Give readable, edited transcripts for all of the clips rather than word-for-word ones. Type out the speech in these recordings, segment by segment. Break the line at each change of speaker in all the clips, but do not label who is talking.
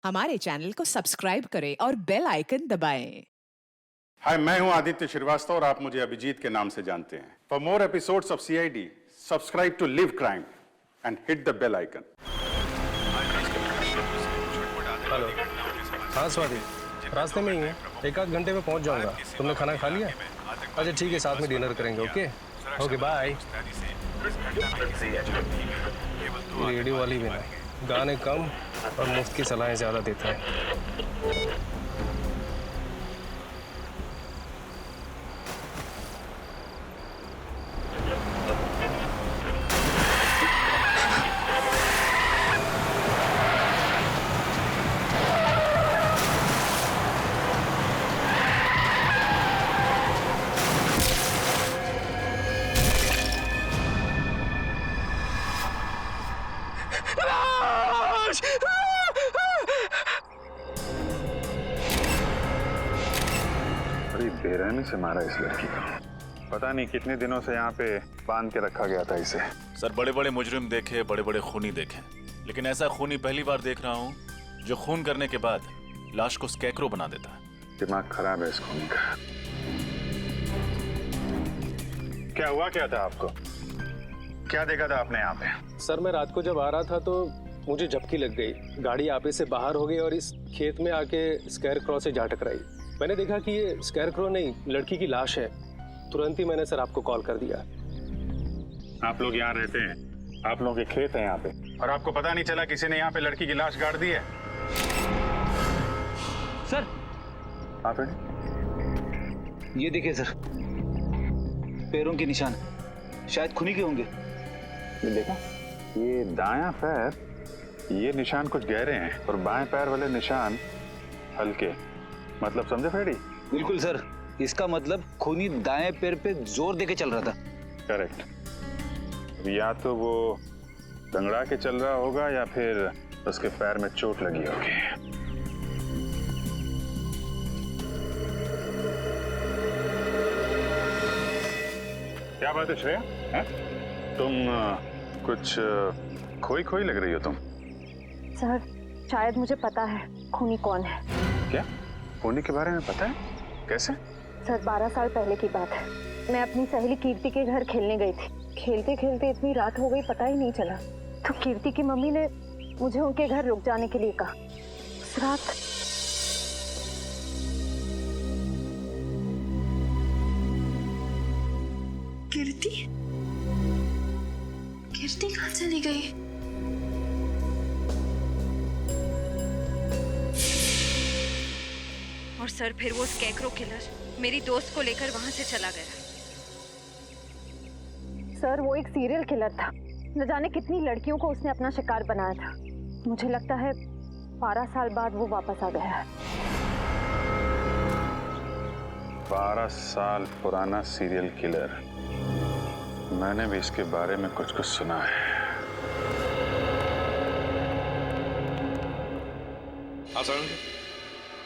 हमारे चैनल को सब्सक्राइब करें और बेल आइकन दबाएं।
हाय, मैं हूं आदित्य श्रीवास्तव और आप मुझे अभिजीत के नाम से जानते हैं। For more episodes of CID, subscribe to live crime and hit the bell icon.
Hello. हाँ स्वाति, रास्ते में ही है, एक आध घंटे में पहुंच जाऊंगा। तुमने खाना खा लिया? अच्छा ठीक है, साथ में डिनर करेंगे। Okay okay bye. रेडियो वाली भी ना, गाने कम और मुफ्त की सलाहें ज़्यादा देता है।
बड़ी बेरहमी से मारा इस लड़की को। पता नहीं कितने दिनों से यहाँ पे बांध के रखा गया था इसे।
सर, बड़े बड़े मुजरिम देखे, बड़े बड़े खूनी देखे, लेकिन ऐसा खूनी पहली बार देख रहा हूँ जो खून करने के बाद लाश को स्कैकरो बना देता है।
दिमाग खराब है इस खूनी का। क्या हुआ क्या था आपको? क्या देखा था आपने यहाँ पे?
सर मैं रात को जब आ रहा था तो मुझे झपकी लग गई, गाड़ी आपे से बाहर हो गई और इस खेत में आके स्केयर क्रॉ से जा टकराई। मैंने देखा कि ये स्केयर क्रॉ नहीं, लड़की की लाश है। तुरंत ही मैंने सर आपको कॉल कर दिया।
आप लोग यहाँ रहते हैं, आप लोगों के खेत हैं यहाँ पे, और आपको पता नहीं चला किसी ने यहाँ पे लड़की की लाश गाड़ दी है?
सर
आप
ये देखिए सर, पैरों के निशान शायद खूनी के होंगे।
ये देखा, ये दायां पैर, ये निशान कुछ गहरे हैं और बाएं पैर वाले निशान हल्के। मतलब समझे फेडी?
बिल्कुल सर, इसका मतलब खूनी दाएं पैर पे जोर देके चल रहा था।
करेक्ट। या तो वो दंगड़ा के चल रहा होगा या फिर उसके पैर में चोट लगी होगी। क्या बात है श्रेया? हैं? तुम कुछ खोई खोई लग रही हो तुम।
सर शायद मुझे पता है खूनी कौन है।
क्या? खूनी के बारे में पता है? कैसे?
सर 12 साल पहले की बात है। मैं अपनी सहेली कीर्ति के घर खेलने गई थी। खेलते खेलते इतनी रात हो गई पता ही नहीं चला। तो कीर्ति की मम्मी ने मुझे उनके घर रुक जाने के लिए कहा। उस रात
कीर्ति कहाँ चली गई?
और सर फिर वो स्कैकरो किलर मेरी दोस्त को लेकर वहां से चला गया।
सर वो एक सीरियल किलर था। न जाने कितनी लड़कियों को उसने अपना शिकार बनाया था। मुझे लगता है 12 साल बाद वो वापस आ गया है।
12 साल पुराना सीरियल किलर। मैंने भी इसके बारे में कुछ सुना है।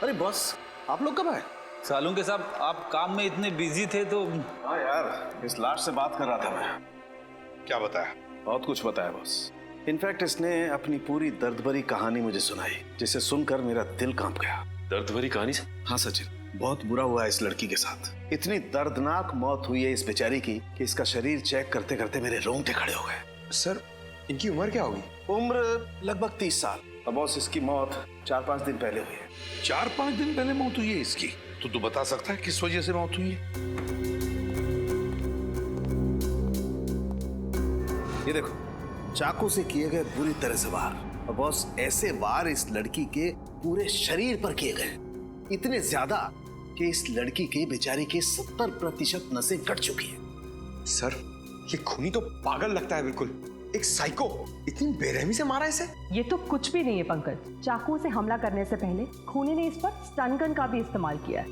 अरे बॉस, आप लोग कब आए?
सालूं के साहब, आप काम में इतने बिजी थे तो।
हाँ यार, इस लाश से बात कर रहा था मैं।
क्या बताया?
बहुत कुछ बताया बॉस। इनफैक्ट इसने अपनी पूरी दर्द भरी कहानी मुझे सुनाई, जिसे सुनकर मेरा दिल कांप गया।
दर्द भरी कहानी से?
हाँ सचिन, बहुत बुरा हुआ है इस लड़की के साथ। इतनी दर्दनाक मौत हुई है इस बेचारी की कि इसका शरीर चेक करते करते मेरे रोंगटे खड़े हो गए।
सर, इनकी उम्र क्या होगी?
उम्र लगभग 30 साल। अब बॉस इसकी मौत 4-5 दिन पहले हुई है।
4-5 दिन पहले मौत हुई है इसकी? तो तू बता सकता है किस वजह से मौत हुई है?
ये देखो, चाकू से किए गए बुरी तरह से वार। और बॉस ऐसे वार इस लड़की के पूरे शरीर पर किए गए, इतने ज्यादा कि इस लड़की के बेचारी के 70% नसें कट चुकी हैं।
सर, ये खूनी तो पागल लगता है बिल्कुल, एक साइको। इतनी बेरहमी से मारा इसे?
ये तो कुछ भी नहीं है पंकज। चाकू से हमला करने से पहले खूनी ने इस पर स्टन गन का भी इस्तेमाल किया है।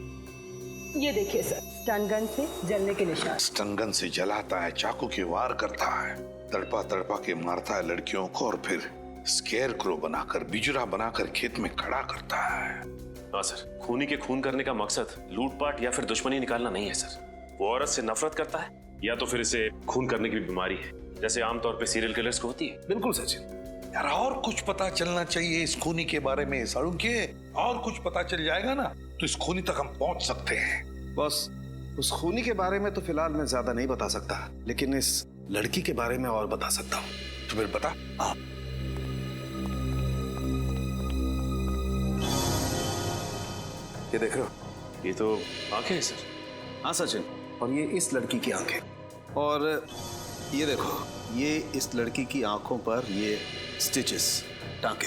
ये देखिए सर, स्टन गन से जलने के निशान।
स्टन गन से जलाता है, चाकू के वार करता है, तड़पा तड़पा के मारता है लड़कियों को और फिर स्केयर क्रो बनाकर, बिजुरा बनाकर खेत में खड़ा करता है।
हाँ सर, खूनी के खून करने का मकसद लूटपाट या फिर दुश्मनी निकालना नहीं है सर। वो औरत से नफरत करता है या तो फिर इसे खून करने की बीमारी है, जैसे आमतौर पे सीरियल किलर्स को होती है।
बिल्कुल सचिन,
यार और कुछ पता चलना चाहिए इस खूनी के बारे में साळुंखे। और कुछ पता चल जाएगा ना तो इस खूनी तक हम पहुंच सकते हैं।
बस उस खूनी के बारे में तो फिलहाल मैं ज्यादा नहीं बता सकता, लेकिन इस लड़की के बारे में और बता सकता हूँ।
तो फिर बता।
ये देख रहे हो?
ये तो आंखें हैं सर।
हाँ सचिन, और ये इस लड़की की आंखें। और ये देखो, ये इस लड़की की आंखों पर ये स्टिचेस, टांके।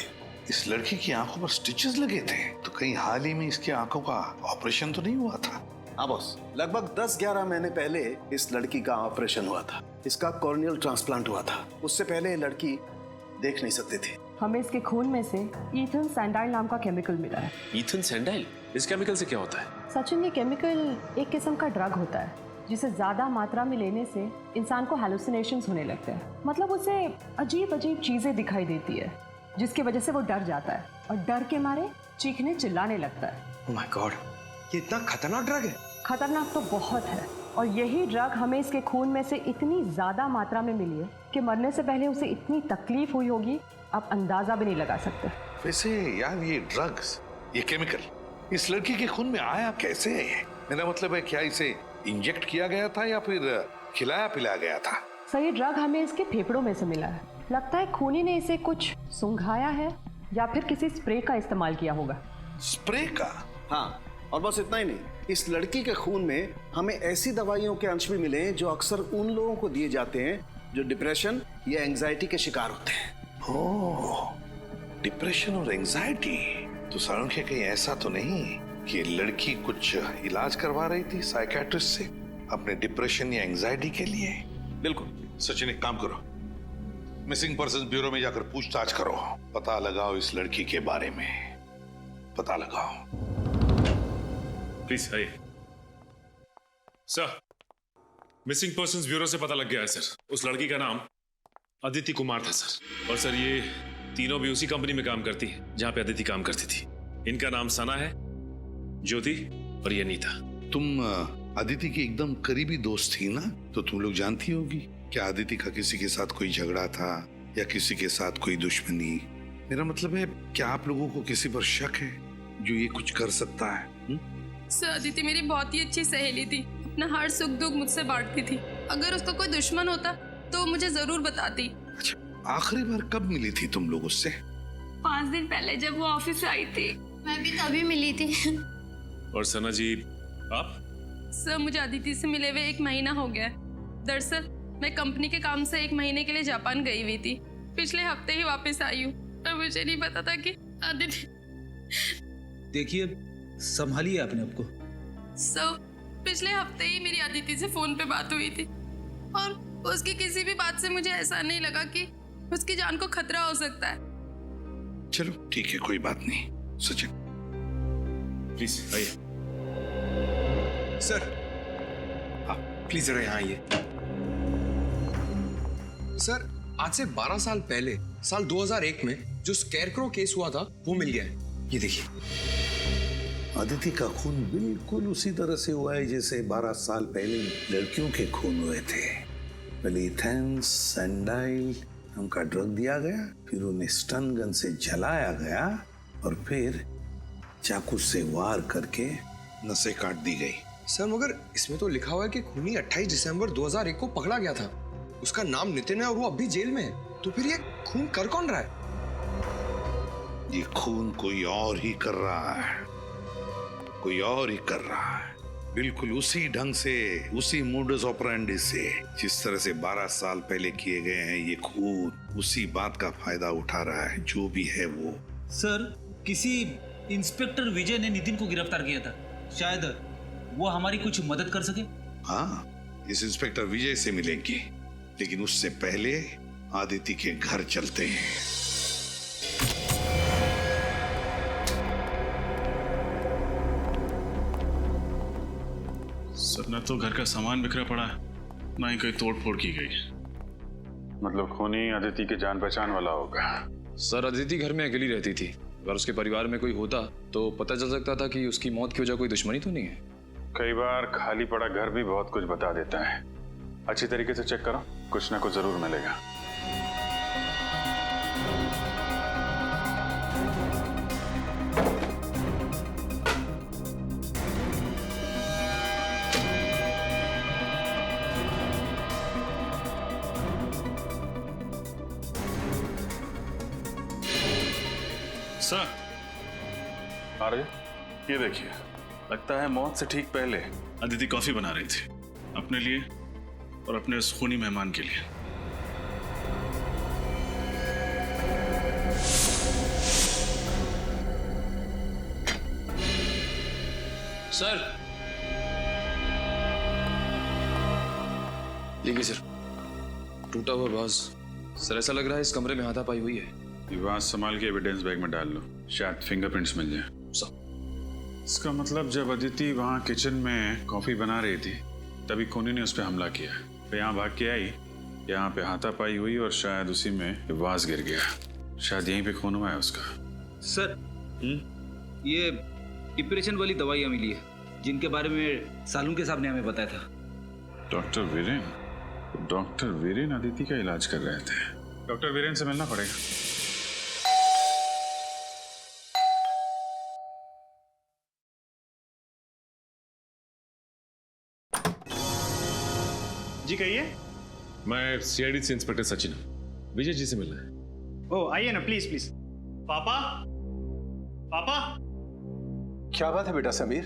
इस लड़की की आंखों पर स्टिचेस लगे थे, तो कहीं हाल ही में इसकी आंखों का ऑपरेशन तो नहीं हुआ था?
हाँ बॉस, लगभग 10-11 महीने पहले इस लड़की का ऑपरेशन हुआ था। इसका कॉर्नियल ट्रांसप्लांट हुआ था। उससे पहले ये लड़की देख नहीं सकती थी।
हमें इसके खून में से ईथन सैंडाइल नाम का केमिकल मिला है।
ईथन सैंडाइल? इस केमिकल से क्या होता है?
सचिन, ये केमिकल एक किस्म का ड्रग होता है जिसे ज्यादा मात्रा में लेने से इंसान को हैलुसिनेशंस होने लगते हैं। मतलब उसे अजीब अजीब चीजें दिखाई देती है, जिसकी वजह से वो डर जाता है और डर के मारे चीखने चिल्लाने लगता है।
ओह माय गॉड, ये इतना खतरनाक ड्रग है?
खतरनाक तो बहुत है, और यही ड्रग हमें इसके खून में से इतनी ज्यादा मात्रा में मिली है कि मरने से पहले उसे इतनी तकलीफ हुई होगी, आप अंदाजा भी नहीं लगा सकते।
वैसे यार, ये ड्रग्स, ये केमिकल इस लड़की के खून में आया कैसे है? मेरा मतलब है, क्या इसे इंजेक्ट किया गया था या फिर खिलाया पिलाया गया था?
सही ड्रग हमें इसके फेफड़ों में से मिला है। लगता है खूनी ने इसे कुछ सुंघाया है या फिर किसी स्प्रे का इस्तेमाल किया होगा।
स्प्रे का?
हाँ, और बस इतना ही नहीं, इस लड़की के खून में हमें ऐसी दवाइयों के अंश भी मिले हैं जो अक्सर उन लोगों को दिए जाते हैं जो डिप्रेशन या एंजाइटी के शिकार होते हैं।
ओह, डिप्रेशन और एंजाइटी। तो साळुंखे, कहीं ऐसा तो नहीं कि लड़की कुछ इलाज करवा रही थी साइकियाट्रिस्ट से अपने डिप्रेशन या एंजाइटी के लिए?
बिल्कुल।
सचिन, एक काम करो, मिसिंग पर्सन ब्यूरो में जाकर पूछताछ करो, पता लगाओ इस लड़की के बारे में, पता लगाओ।
प्लीज आइए सर। मिसिंग पर्संस ब्यूरो से पता लग गया है सर। उस लड़की का नाम अदिति कुमार था सर। और सर, ये तीनों भी उसी कंपनी में काम करती हैं जहां पे अदिति काम करती थी। इनका नाम सना है, ज्योति और ये नीता।
तुम अदिति की एकदम करीबी दोस्त थी ना, तो तुम लोग जानती होगी। क्या अदिति का किसी के साथ कोई झगड़ा था या किसी के साथ कोई दुश्मनी? मेरा मतलब है, क्या आप लोगों को किसी पर शक है जो ये कुछ कर सकता है?
सर, अदिति मेरी बहुत ही अच्छी सहेली थी, अपना हर सुख दुख मुझसे बांटती थी। अगर उसका कोई दुश्मन होता तो मुझे जरूर बताती।
अच्छा, आखिरी बार कब मिली थी तुम लोग उससे?
5 दिन पहले जब वो ऑफिस से आई थी। मैं भी तभी मिली थी।
और सना जी, आप?
सर, मुझे अदिति से मिले हुए 1 महीना हो गया है। दरअसल मैं कंपनी के काम से 1 महीने के लिए जापान गई हुई थी। पिछले हफ्ते ही वापस आई हूँ, पर मुझे नहीं पता था कि अदिति।
देखिए, संभालिए अपने आप को।
सर, पिछले हफ्ते ही मेरी अदिति से फोन पे बात हुई थी, और उसकी किसी भी बात से मुझे ऐसा नहीं लगा कि उसकी जान को खतरा हो सकता है।
चलो ठीक है, कोई बात नहीं। सचिन,
प्लीज आइए।
सर, प्लीज जरा यहाँ आइए। सर, आज से 12 साल पहले, साल 2001 में जो स्कैरक्रो केस हुआ था वो मिल गया है। ये देखिए।
अदिति का खून बिल्कुल उसी तरह से हुआ है जैसे 12 साल पहले लड़कियों के खून हुए थे। पहले ईथन सैंडाइल नाम का ड्रग दिया गया, फिर उन्हें स्टन गन से जलाया गया और फिर चाकू से वार करके नसें काट दी गई।
सर, मगर इसमें तो लिखा हुआ है कि खूनी 28 दिसंबर 2001 को पकड़ा गया था। उसका नाम नितिन है और वो अभी जेल में है। तो फिर ये खून कर कौन रहा है?
ये खून कोई और ही कर रहा है, कोई और ही कर रहा है, बिल्कुल उसी ढंग से, उसी मोडस ऑपरेंडी से जिस तरह से 12 साल पहले किए गए हैं। ये खून उसी बात का फायदा उठा रहा है, जो भी है वो।
सर, किसी इंस्पेक्टर विजय ने नितिन को गिरफ्तार किया था, शायद वो हमारी कुछ मदद कर सके।
हाँ, इस इंस्पेक्टर विजय से मिलेंगे, लेकिन उससे पहले आदिति के घर चलते हैं।
सर, न तो घर का सामान बिखरा पड़ा है, ना ही कोई तोड़ फोड़ की गई।
मतलब खूनी अदिति के जान पहचान वाला होगा।
सर, अदिति घर में अकेली रहती थी। अगर उसके परिवार में कोई होता तो पता चल सकता था कि उसकी मौत की वजह कोई दुश्मनी तो नहीं है।
कई बार खाली पड़ा घर भी बहुत कुछ बता देता है। अच्छी तरीके से चेक करो, कुछ ना कुछ जरूर मिलेगा।
सर
अरे
ये देखिए, लगता है मौत से ठीक पहले अदिति कॉफी बना रही थी अपने लिए और अपने उस खूनी मेहमान के लिए।
सर लीजिए सर, टूटा हुआ वाज। सर ऐसा लग रहा है इस कमरे में हाथापाई हुई है।
ये वाज संभाल के एविडेंस बैग में डाल लो, शायद फिंगरप्रिंट्स मिल जाए। इसका मतलब जब अदिति वहाँ किचन में कॉफी बना रही थी तभी खूनी ने उस पर हमला किया, फिर यहाँ भाग के आई, यहाँ पे हाथापाई हुई और शायद उसी में वाज गिर गया। शायद यहीं पे खून हुआ है उसका।
सर ये डिप्रेशन वाली दवाइयाँ मिली है जिनके बारे में सालून के साहब ने हमें बताया था।
डॉक्टर वीरेन? डॉक्टर वीरेन अदिति का इलाज कर रहे थे। डॉक्टर वीरेन से मिलना पड़ेगा।
जी कहिए।
मैं सीआईडी से इंस्पेक्टर सचिन विजय जी से मिलना है।
ओ आइए ना, प्लीज प्लीज। पापा पापा।
क्या बात है बेटा समीर?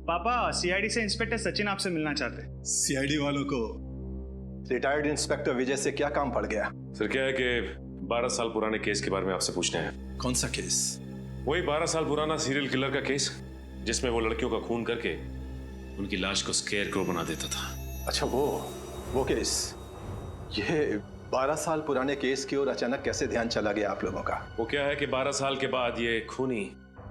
पापा सीआईडी से इंस्पेक्टर सचिन आपसे मिलना चाहते हैं।
सीआईडी वालों को रिटायर्ड इंस्पेक्टर विजय से क्या काम पड़ गया?
सर क्या है कि 12 साल पुराने केस के बारे में आपसे पूछना है।
कौन सा केस?
वही 12 साल पुराना सीरियल किलर का केस जिसमें वो लड़कियों का खून करके उनकी लाश को स्केयरक्रो बना देता था।
अच्छा वो केस। ये 12 साल पुराने केस की ओर अचानक कैसे ध्यान चला गया आप लोगों का?
वो क्या है कि 12 साल के बाद ये खूनी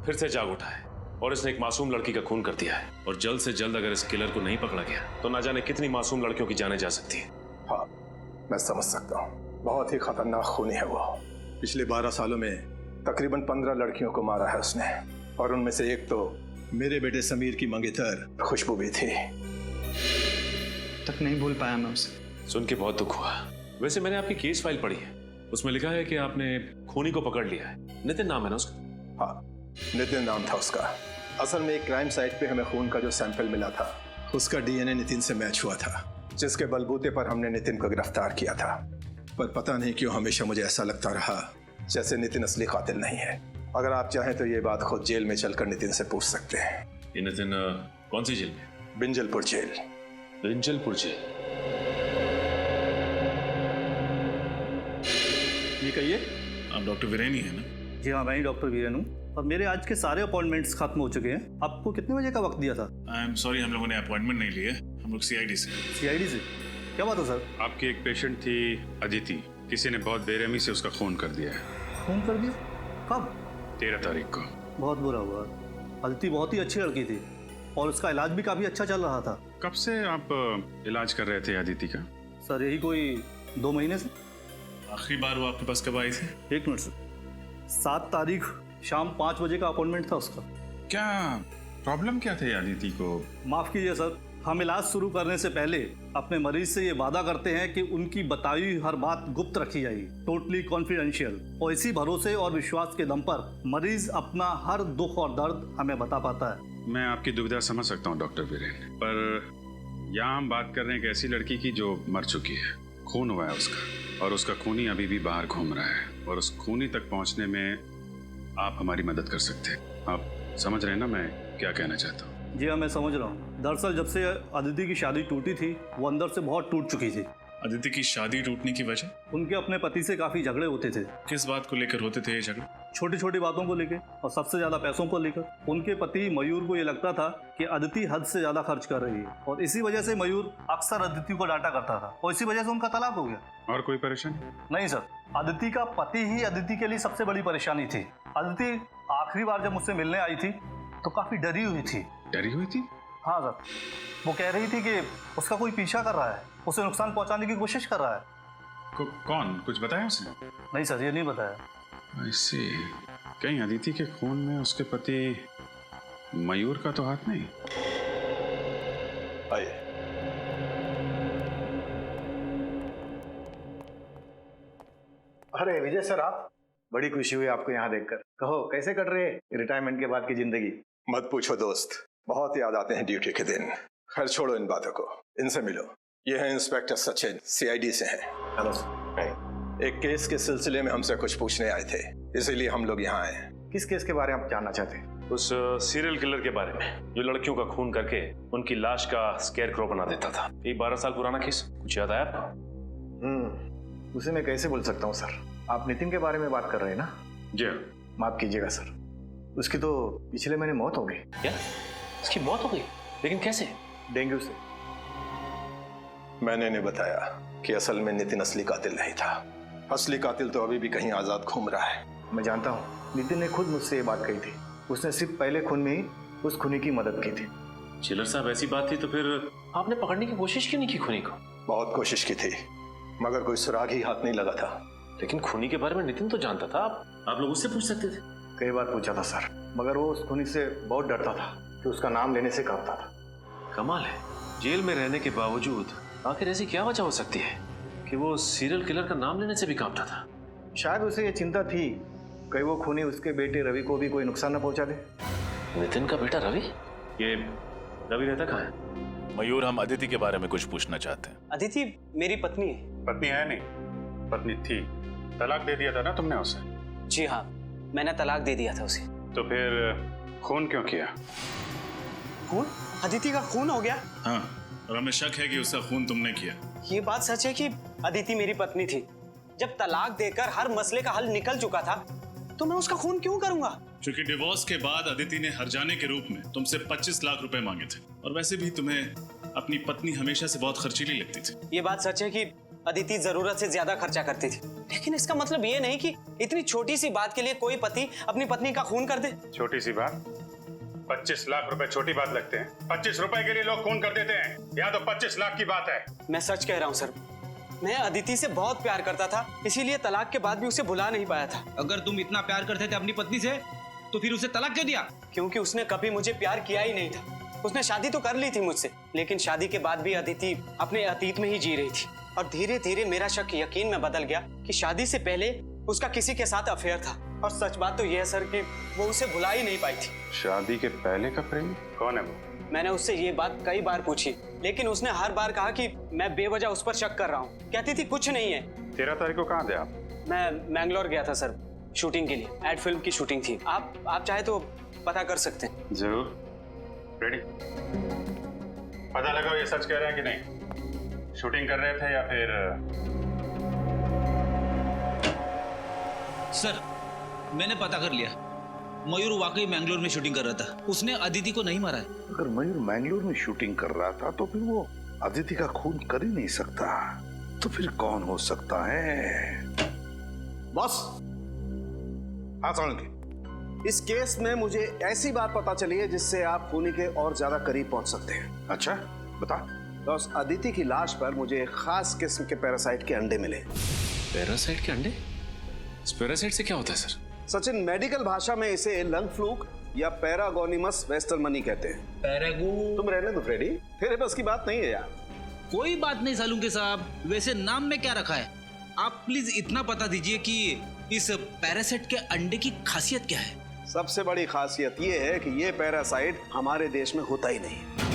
फिर से जाग उठा है और इसने एक मासूम लड़की का खून कर दिया है और जल्द से जल्द अगर इस किलर को नहीं पकड़ा गया तो ना जाने कितनी मासूम लड़कियों की जानें जा सकती है।
हाँ मैं समझ सकता हूँ, बहुत ही खतरनाक खूनी है वो। पिछले 12 सालों में तकरीबन 15 लड़कियों को मारा है उसने और उनमें से एक तो मेरे बेटे समीर की मंगेतर खुशबू भी थी।
तक नहीं भूल पाया मैं उसे।
सुन के बहुत दुख हुआ। वैसे मैंने आपकी केस फाइल पढ़ी है, उसमें लिखा है कि आपने खूनी को पकड़ लिया है। नितिन नाम है ना उसका?
हाँ नितिन नाम था उसका। असल में एक क्राइम साइट पे हमें खून का जो सैंपल मिला था उसका डीएनए नितिन से मैच हुआ था, जिसके बलबूते पर हमने नितिन को गिरफ्तार किया था। पर पता नहीं क्यों हमेशा मुझे ऐसा लगता रहा जैसे नितिन असली कातिल नहीं है। अगर आप चाहें तो ये बात खुद जेल में चलकर नितिन से पूछ सकते हैं।
ये नितिन कौन सी जेल में?
बिंजलपुर जेल।
बिंजलपुर जेल।
ये कहिए।
आप डॉक्टर वीरेन ही है ना?
जी हाँ मैं ही डॉक्टर वीरेन हूँ और मेरे आज के सारे अपॉइंटमेंट्स खत्म हो चुके हैं। आपको कितने बजे का वक्त दिया था?
आई एम सॉरी, हम लोगों ने अपॉइंटमेंट नहीं लिए, हम लोग सीआईडी से।
सीआईडी से? क्या बात है सर?
आपकी एक पेशेंट थी अदिति, किसी ने बहुत बेरहमी से उसका खून कर दिया है।
खून कर दिया? कब?
13 तारीख को।
बहुत बुरा हुआ। अदिति बहुत ही अच्छी लड़की थी और उसका इलाज भी काफी अच्छा चल रहा था।
कब से आप इलाज कर रहे थे अदिति का?
सर यही कोई 2 महीने से।
आखिरी बार वो आपके पास कब आई थी?
1 मिनट सर। 7 तारीख शाम 5 बजे का अपॉइंटमेंट था उसका।
क्या प्रॉब्लम क्या थी अदिति को?
माफ कीजिए सर, हम इलाज शुरू करने से पहले अपने मरीज से ये वादा करते हैं कि उनकी बताई हुई हर बात गुप्त रखी जाएगी, टोटली कॉन्फिडेंशियल। और इसी भरोसे और विश्वास के दम पर मरीज अपना हर दुख और दर्द हमें बता पाता है।
मैं आपकी दुविधा समझ सकता हूँ डॉक्टर वीरेन, पर यहाँ हम बात कर रहे हैं एक ऐसी लड़की की जो मर चुकी है, खून हुआ है उसका और उसका खूनी अभी भी बाहर घूम रहा है और उस खूनी तक पहुँचने में आप हमारी मदद कर सकते हैं। आप समझ रहे हैं ना मैं क्या कहना चाहता हूँ?
जी हाँ मैं समझ रहा हूँ। दरअसल जब से अदिति की शादी टूटी थी वो अंदर से बहुत टूट चुकी थी।
अदिति की शादी टूटने की वजह?
उनके अपने पति से काफी झगड़े होते थे।
किस बात को लेकर होते थे ये झगड़े?
छोटी छोटी बातों को लेकर और सबसे ज्यादा पैसों को लेकर। उनके पति मयूर को ये लगता था कि अदिति हद से ज्यादा खर्च कर रही है और इसी वजह से मयूर अक्सर अदिति को डांटा करता था और इसी वजह से उनका तलाक हो गया।
और कोई परेशानी?
नहीं सर, अदिति का पति ही अदिति के लिए सबसे बड़ी परेशानी थी। अदिति आखिरी बार जब मुझसे मिलने आई थी तो काफी डरी हुई थी।
डरी हुई थी?
हाँ सर, वो कह रही थी कि उसका कोई पीछा कर रहा है, उसे नुकसान पहुंचाने की कोशिश कर रहा है।
कौन? कुछ बताया उसने?
नहीं सर, ये नहीं बताया।
I see। कहीं अदिति के खून में उसके पति मयूर का तो हाथ नहीं?
आइए।
अरे विजय सर, आप? बड़ी खुशी हुई आपको यहाँ देखकर। कहो कैसे कट रहे रिटायरमेंट के बाद की जिंदगी?
मत पूछो दोस्त, बहुत याद आते हैं ड्यूटी के दिन। खैर छोड़ो इन बातों को, इनसे मिलो। ये है इंस्पेक्टर सचिन, सीआईडी से हैं।
Hello sir.
एक केस के सिलसिले में हमसे कुछ पूछने आए थे, इसीलिए हम लोग यहाँ आए।
किस केस के बारे में आप जानना चाहते हैं?
उस सीरियल किलर के बारे में, जो लड़कियों का खून करके उनकी लाश का स्केयरक्रो बना देता था। ये 12 साल पुराना केस, कुछ याद आया आपको?
उसे मैं कैसे भूल सकता हूँ सर। आप नितिन के बारे में बात कर रहे हैं ना?
जी।
माफ कीजिएगा सर, उसकी तो पिछले महीने मौत हो गई।
क्या? उसकी मौत हो गई? लेकिन कैसे?
डेंगू से।
मैंने बताया कि असल में नितिन असली कातिल नहीं था। असली कातिल तो अभी भी कहीं आजाद घूम रहा है।
मैं जानता हूँ, नितिन ने खुद मुझसे ये बात कही थी। उसने सिर्फ पहले खून में ही उस खूनी की मदद की थी।
चिलर साहब, ऐसी बात थी तो फिर आपने पकड़ने की कोशिश क्यों नहीं की खूनी को?
बहुत कोशिश की थी, मगर कोई सुराग ही हाथ नहीं लगा था।
लेकिन खूनी के बारे में नितिन तो जानता था, आप लोग उससे पूछ सकते थे।
कई बार पूछा था सर, मगर वो उस खूनी से बहुत डरता था कि उसका नाम लेने से कांपता था।
कमाल है, जेल में रहने के बावजूद आखिर ऐसी क्या वजह हो सकती है कि वो सीरियल किलर का नाम लेने से भी कांपता था?
शायद उसे ये चिंता थी कहीं वो खूनी उसके बेटे रवि को भी कोई नुकसान न पहुंचा दे।
नितिन का बेटा रवि? ये रवि रहता कहाँ है?
मयूर, हम अदिति के बारे में कुछ पूछना चाहते हैं।
अदिति मेरी पत्नी है। पत्नी है नहीं, पत्नी थी। तलाक दे दिया था ना तुमने उसे?
जी हाँ, मैंने तलाक दे दिया था उसे।
तो फिर खून क्यों किया?
खून? अदिति का खून हो गया?
हाँ, और हमें शक है कि उसका खून तुमने किया।
ये बात सच है कि अदिति मेरी पत्नी थी। जब तलाक देकर हर मसले का हल निकल चुका था तो मैं उसका खून क्यों करूंगा?
क्योंकि डिवोर्स के बाद अदिति ने हर्जाने के रूप में तुमसे 25 लाख रुपए मांगे थे, और वैसे भी तुम्हें अपनी पत्नी हमेशा से बहुत खर्चीली लगती थी।
ये बात सच है कि अदिति जरूरत से ज्यादा खर्चा करती थी, लेकिन इसका मतलब ये नहीं कि इतनी छोटी सी बात के लिए कोई पति अपनी पत्नी का खून कर दे।
छोटी सी बात? 25 लाख रुपए छोटी बात लगते हैं? 25 रुपए के लिए लोग खून कर देते हैं, यहाँ तो 25 लाख की बात है।
मैं सच कह रहा हूँ सर, मैं अदिति से बहुत प्यार करता था, इसीलिए तलाक के बाद भी उसे भुला नहीं पाया था।
अगर तुम इतना प्यार करते थे अपनी पत्नी से तो फिर उसे तलाक क्यों दिया?
क्योंकि उसने कभी मुझे प्यार किया ही नहीं था। उसने शादी तो कर ली थी मुझसे, लेकिन शादी के बाद भी अदिति अपने अतीत में ही जी रही थी। और धीरे धीरे मेरा शक यकीन में बदल गया कि शादी से पहले उसका किसी के साथ अफेयर था। और सच बात तो यह है सर कि वो उसे भुला ही नहीं पाई थी।
शादी के पहले का प्रेमी? कौन है वो?
मैंने उससे ये बात कई बार पूछी, लेकिन उसने हर बार कहा कि मैं बेवजह उस पर शक कर रहा हूँ। कहती थी कुछ नहीं है।
13 तारीख को कहाँ थे आप?
मैं मैंगलोर गया था सर, शूटिंग के लिए। एड फिल्म की शूटिंग थी। आप चाहे तो पता कर सकते हैं।
जरूर। रेडी? पता लगाओ ये सच कह रहे हैं कि नहीं। शूटिंग कर रहे थे या फिर?
सर, मैंने पता कर लिया, मयूर वाकई मैंगलोर में शूटिंग कर रहा था। उसने अदिति को नहीं मारा है।
अगर मयूर मैंगलोर में शूटिंग कर रहा था तो फिर वो अदिति का खून कर ही नहीं सकता। तो फिर कौन हो सकता है?
बॉस, हाँ सालुंके, इस केस में मुझे ऐसी बात पता चली है जिससे आप खूनी के और ज्यादा करीब पहुंच सकते हैं।
अच्छा, बता।
बॉस, अदिति की लाश पर मुझे एक खास किस्म के पैरासाइट के अंडे मिले।
पैरासाइट के अंडे? इस पैरासाइट से क्या होता है सर?
सचिन, मेडिकल भाषा में इसे लंग फ्लूक या पैरागोनिमस वेस्टरमनी कहते हैं।
पैरागो?
तुम रहने दो फ्रेडी, तेरे बस की बात नहीं है यार।
कोई बात नहीं सालुंके साहब, वैसे नाम में क्या रखा है? आप प्लीज इतना बता दीजिए कि इस पैरासाइट के अंडे की खासियत क्या है?
सबसे बड़ी खासियत ये है कि ये पैरासाइट हमारे देश में होता ही नहीं।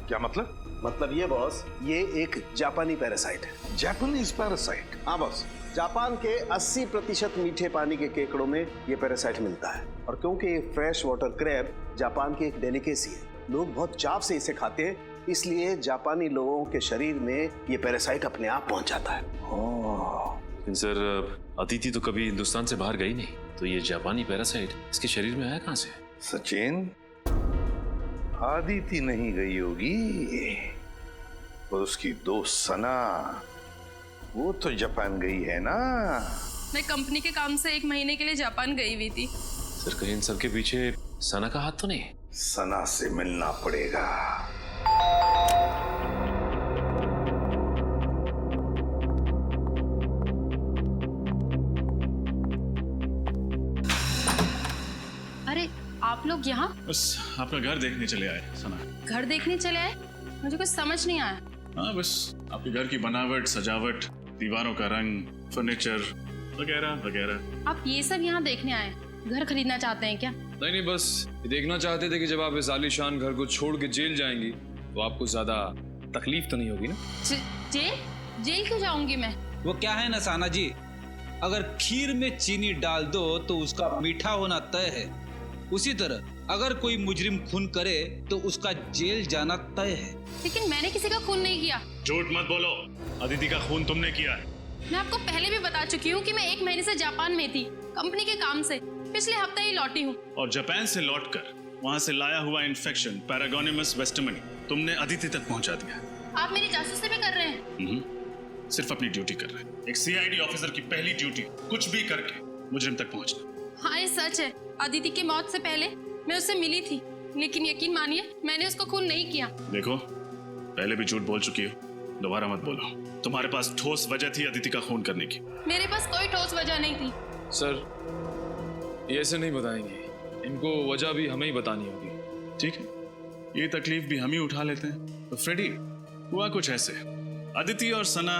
क्या मतलब?
मतलब ये बॉस, ये एक जापानी पैरासाइट है।
Japanese parasite?
हाँ बॉस, जापान के 80% मीठे पानी के केकड़ों में ये पैरासाइट मिलता है। और क्योंकि ये फ्रेश वाटर क्रैब जापान की एक डेलिकेसी है, लोग बहुत चाव से इसे खाते हैं, इसलिए जापानी लोगों के शरीर में ये पैरासाइट अपने आप पहुंच जाता है।
लेकिन सर, अदिति तो कभी हिंदुस्तान से बाहर गई नहीं, तो ये जापानी पैरासाइट इसके शरीर में आया कहाँ से?
सचिन, अदिति नहीं गई होगी, और उसकी दोस्त सना, वो तो जापान गई है ना।
मैं कंपनी के काम से 1 महीने के लिए जापान गई हुई थी।
सर, कहीं इन सब के पीछे सना का हाथ तो नहीं?
सना से मिलना पड़ेगा।
अरे आप लोग यहाँ?
बस आपका घर देखने चले आए सना।
घर देखने चले आए? मुझे कुछ समझ नहीं आया।
हाँ, बस आपके घर की बनावट, सजावट, दीवारों का रंग, फर्नीचर वगैरह वगैरह।
आप ये सब यहाँ देखने आए? घर खरीदना चाहते हैं क्या?
नहीं, बस ये देखना चाहते थे कि जब आप इस आलीशान घर को छोड़ के जेल जाएंगी तो आपको ज्यादा तकलीफ तो नहीं होगी ना।
जेल? जेल क्यों जाऊंगी मैं?
वो क्या है ना साना जी, अगर खीर में चीनी डाल दो तो उसका मीठा होना तय है, उसी तरह अगर कोई मुजरिम खून करे तो उसका जेल जाना तय है।
लेकिन मैंने किसी का खून नहीं किया।
झूठ मत बोलो, अदिति का खून तुमने किया है।
मैं आपको पहले भी बता चुकी हूँ कि मैं 1 महीने से जापान में थी, कंपनी के काम से। पिछले हफ्ते ही लौटी हूँ।
और जापान से लौटकर वहाँ से लाया हुआ इन्फेक्शन पैरागोनिमस वेस्टमनी तुमने अदिति तक पहुँचा दिया।
आप मेरी जासूसी भी कर रहे हैं?
सिर्फ अपनी ड्यूटी कर रहे हैं। एक सीआईडी ऑफिसर की पहली ड्यूटी कुछ भी करके मुजरिम तक पहुँचना।
हाँ, ये सच है। अदिति की मौत से पहले मैं उससे मिली थी, लेकिन यकीन मानिए मैंने उसको खून नहीं किया।
देखो, पहले भी झूठ बोल चुकी हो, दोबारा मत बोलो। तुम्हारे पास ठोस वजह थी अदिति का खून करने की।
मेरे पास कोई ठोस वजह नहीं थी।
सर, ये ऐसे नहीं बताएंगे, इनको वजह भी हमें ही बतानी होगी।
ठीक है, ये तकलीफ भी हम ही उठा लेते हैं। तो फ्रेडी, हुआ कुछ ऐसे, अदिति और सना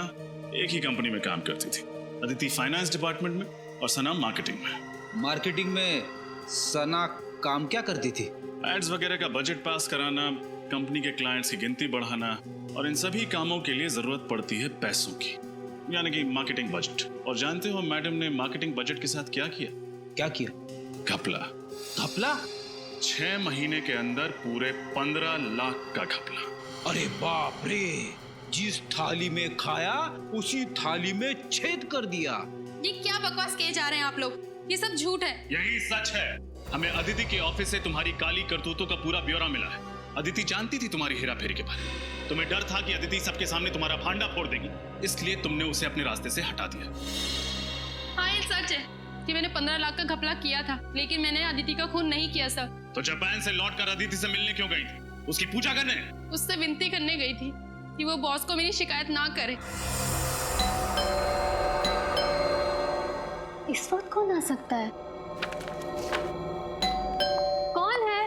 एक ही कंपनी में काम करती थी। अदिति फाइनेंस डिपार्टमेंट में और सना मार्केटिंग में।
मार्केटिंग में सना काम क्या करती थी?
एड्स वगैरह का बजट पास कराना, कंपनी के क्लाइंट्स की गिनती बढ़ाना, और इन सभी कामों के लिए जरूरत पड़ती है पैसों की, यानी कि मार्केटिंग बजट। और जानते हो मैडम ने मार्केटिंग बजट के साथ क्या किया?
क्या किया?
घपला।
घपला?
6 महीने के अंदर पूरे 15 लाख का घपला।
अरे बाप रे, जिस थाली में खाया उसी थाली में छेद कर दिया।
ये क्या बकवास किए जा रहे हैं आप लोग? ये सब झूठ है।
यही सच है। हमें अदिति के ऑफिस से तुम्हारी काली करतूतों का पूरा ब्यौरा मिला है। अदिति जानती थी तुम्हारी हेराफेरी के बारे में। तुम्हें डर था कि अदिति सबके सामने तुम्हारा भांडा फोड़ देगी, इसलिए तुमने उसे अपने रास्ते से हटा दिया।
हाँ, ये सच है कि मैंने 15 लाख का घपला किया था, लेकिन मैंने अदिति का खून नहीं किया सर।
तो जापान से लौटकर अदिति से मिलने क्यों गई थी? उसकी पूजा करने?
उससे विनती करने गई थी कि वो बॉस को मेरी शिकायत ना करे।
इस वक्त कौन आ सकता है? कौन है?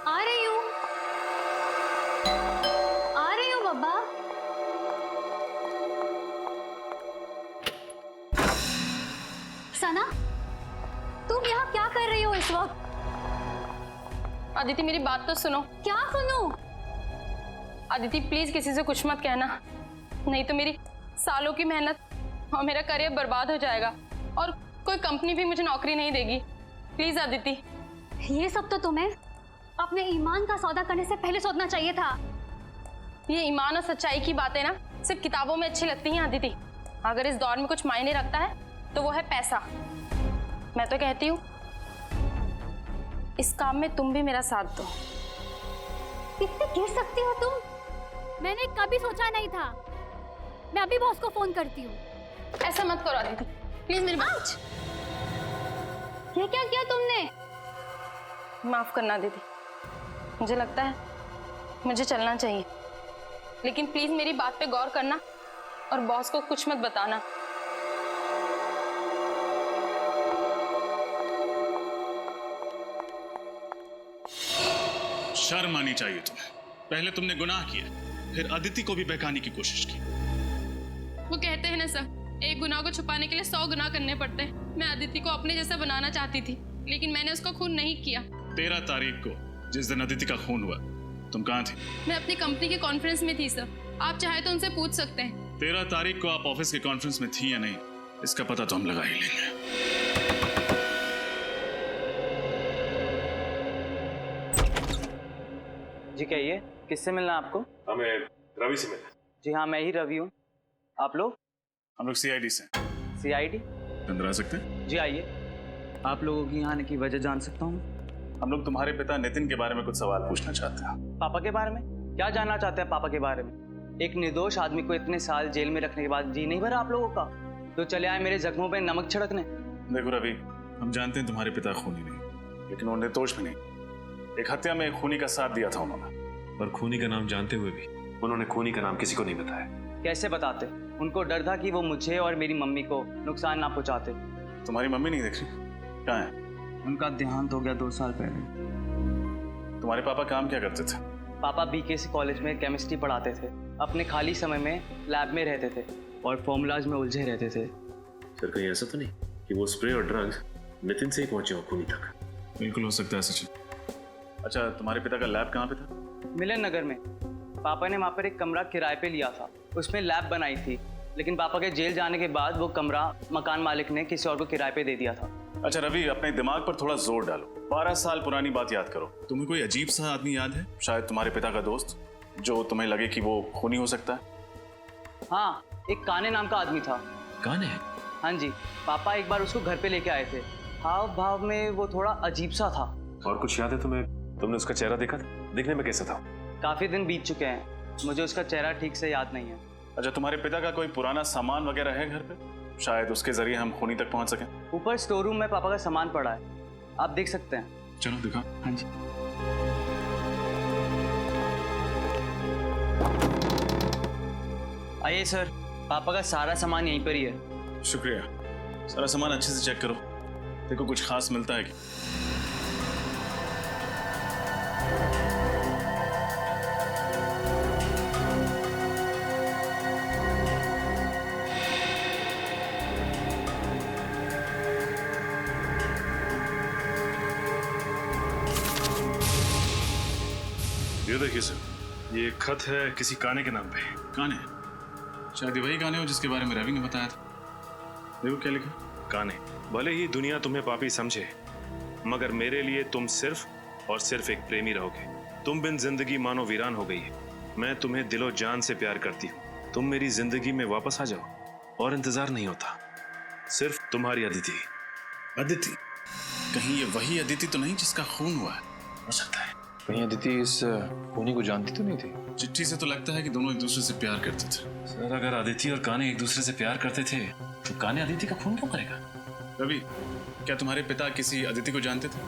आ रही हूँ बाबा। सना, तुम यहाँ क्या कर रही हो इस वक्त?
अदिति, मेरी बात तो सुनो।
क्या सुनूं?
अदिति प्लीज किसी से कुछ मत कहना, नहीं तो मेरी सालों की मेहनत और मेरा करियर बर्बाद हो जाएगा और कोई कंपनी भी मुझे नौकरी नहीं देगी। प्लीज अदिति।
ये सब तो तुम्हें अपने ईमान का सौदा करने से पहले सोचना चाहिए था।
ये ईमान और सच्चाई की बातें ना सिर्फ किताबों में अच्छी लगती हैं अदिति। अगर इस दौर में कुछ मायने रखता है तो वो है पैसा। मैं तो कहती हूँ इस काम में तुम भी मेरा साथ दो।
कितने गिर सकती हो तुम? मैंने कभी सोचा नहीं था। मैं अभी बॉस को फोन करती हूँ।
ऐसा मत करो अदिति, प्लीज मेरी बात।
ये क्या किया तुमने?
माफ करना दीदी, मुझे लगता है मुझे चलना चाहिए, लेकिन प्लीज मेरी बात पे गौर करना और बॉस को कुछ मत बताना।
शर्म आनी चाहिए तुम्हें। पहले तुमने गुनाह किया, फिर अदिति को भी बहकाने की कोशिश की।
वो कहते हैं ना सर, एक गुनाह को छुपाने के लिए 100 गुनाह करने पड़ते हैं। मैं अदिति को अपने जैसा बनाना चाहती थी, लेकिन मैंने उसको खून नहीं किया।
13 तारीख को जिस दिन अदिति का खून हुआ, तुम कहाँ थी?
मैं अपनी कंपनी के कॉन्फ्रेंस में थी सर, आप चाहे तो उनसे पूछ सकते हैं।
13 तारीख को आप ऑफिस के कॉन्फ्रेंस में थी या नहीं, इसका पता तो हम लगा ही लेंगे।
जी कहिए, किससे मिलना है आपको?
हमें रवि से मिलना।
जी हाँ, मैं ही रवि हूँ। आप लोग?
हम लोग सीआईडी से।
सीआईडी?
अंदर आ सकते हैं?
जी आइए। आप लोगों की यहाँ आने की वजह जान सकता हूँ?
हम लोग तुम्हारे पिता नितिन के बारे में कुछ सवाल पूछना चाहते हैं।
पापा के बारे में? क्या जानना चाहते हैं पापा के बारे में? एक निर्दोष आदमी को इतने साल जेल में रखने के बाद जी नहीं भरा आप लोगों का? तो चले आए मेरे जख्मों पे नमक छिड़कने।
देखो रवि, हम जानते हैं तुम्हारे पिता खूनी नहीं, लेकिन वो निर्दोष भी नहीं। एक हत्या में एक खूनी का साथ दिया था उन्होंने।
पर खूनी का नाम जानते हुए भी उन्होंने खूनी का नाम किसी को नहीं बताया।
कैसे बताते? उनको डर था कि वो मुझे और मेरी मम्मी को नुकसान ना पहुंचाते।
तुम्हारी मम्मी नहीं देख रही? कहाँ है?
उनका देहांत हो गया 2 साल पहले।
तुम्हारे पापा काम क्या करते थे?
पापा बीकेसी कॉलेज में केमिस्ट्री पढ़ाते थे। अपने खाली समय में लैब में रहते थे और फॉर्मूलाज में उलझे रहते थे।
सर कहीं ऐसा तो नहीं कि वो स्प्रे और ड्रग्स नितिन से ही पहुंचे हो खूनी तक?
बिल्कुल हो सकता है सचिन। अच्छा, तुम्हारे पिता का लैब कहाँ पे था?
मिलन नगर में। पापा ने वहाँ पर एक कमरा किराए पे लिया था, उसमें लैब बनाई थी। लेकिन पापा के जेल जाने के बाद वो कमरा मकान मालिक ने किसी और को किराए पे दे दिया था।
अच्छा रवि, अपने दिमाग पर थोड़ा जोर डालो। 12 साल पुरानी बात याद करो। तुम्हें कोई अजीब सा आदमी याद है, शायद तुम्हारे पिता का दोस्त, जो तुम्हें लगे कि वो खूनी हो सकता है?
हाँ, एक काने नाम का आदमी था।
काने?
हाँ जी, पापा एक बार उसको घर पे लेके आए थे। हाव भाव में वो थोड़ा अजीब सा था।
और कुछ याद है तुम्हें? तुमने उसका चेहरा देखा था? दिखने में कैसा था?
काफी दिन बीत चुके हैं, मुझे उसका चेहरा ठीक से याद नहीं है।
अच्छा, तुम्हारे पिता का कोई पुराना सामान वगैरह है घर पे? शायद उसके जरिए हम खूनी तक पहुंच सकें।
ऊपर स्टोर रूम में पापा का सामान पड़ा है, आप देख सकते हैं।
चलो दिखा।
हाँ जी। आइए सर, पापा का सारा सामान यहीं पर ही है।
शुक्रिया। सारा सामान अच्छे से चेक करो, देखो कुछ खास मिलता है कि?
ये देखिए सर, ये खत है किसी काने के नाम पे।
काने? शायद वही काने हो जिसके बारे में रवि ने बताया था। देखो क्या लिखा।
काने, भले ही दुनिया तुम्हें पापी समझे, मगर मेरे लिए तुम सिर्फ और सिर्फ एक प्रेमी रहोगे। तुम बिन जिंदगी मानो वीरान हो गई है। मैं तुम्हें दिलो जान से प्यार करती हूँ। तुम मेरी जिंदगी में वापस आ जाओ और इंतजार नहीं होता। सिर्फ तुम्हारी अदिति।
अदिति? कहीं ये वही अदिति तो नहीं जिसका खून हुआ है?
हो सकता है। कहीं अदिति इस खूनी को जानती तो नहीं थी?
चिट्ठी से तो लगता है कि दोनों एक दूसरे से प्यार करते थे।
सर, अगर अदिति और काने एक दूसरे से प्यार करते थे तो काने अदिति का खून क्यों करेगा?
रवि, क्या तुम्हारे पिता किसी अदिति को जानते थे?